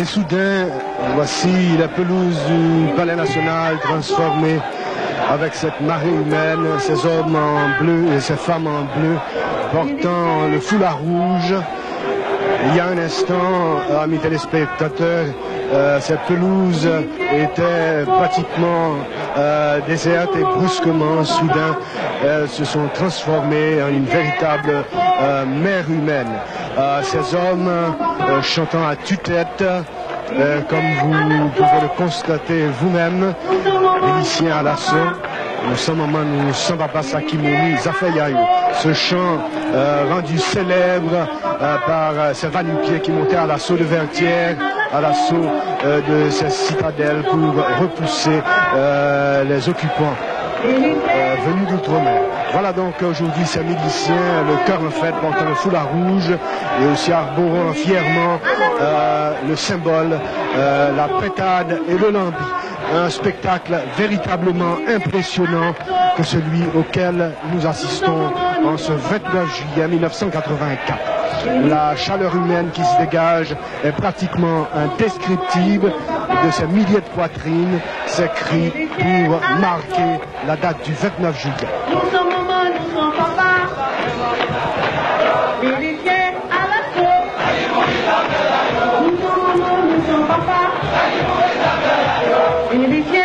Et soudain, voici la pelouse du Palais National transformée avec cette marée humaine, ces hommes en bleu et ces femmes en bleu portant le foulard rouge. Il y a un instant, amis téléspectateurs, cette pelouse était pratiquement déserte et brusquement, soudain, elles se sont transformées en une véritable mer humaine. Ces hommes chantant à tue-tête, comme vous pouvez le constater vous-même, Vénitien à l'assaut. Nous sommes en Sambaba Sakimouni Zafeyayo. Ce chant rendu célèbre par ces va-nu-pieds qui montaient à l'assaut de Vertières, à l'assaut de ces citadelles pour repousser les occupants venus d'outre-mer. Voilà donc aujourd'hui ces miliciens, le cœur en fête portant le foulard rouge et aussi arborant fièrement le symbole, la pétade et le lambi. Un spectacle véritablement impressionnant que celui auquel nous assistons en ce 29 juillet 1984. La chaleur humaine qui se dégage est pratiquement indescriptible de ces milliers de poitrines, ces cris pour marquer la date du 29 juillet. Nous sommes maman, nous sommes papa. Véritiers à l'assaut. Nous sommes maman, nous sommes papa. Véritiers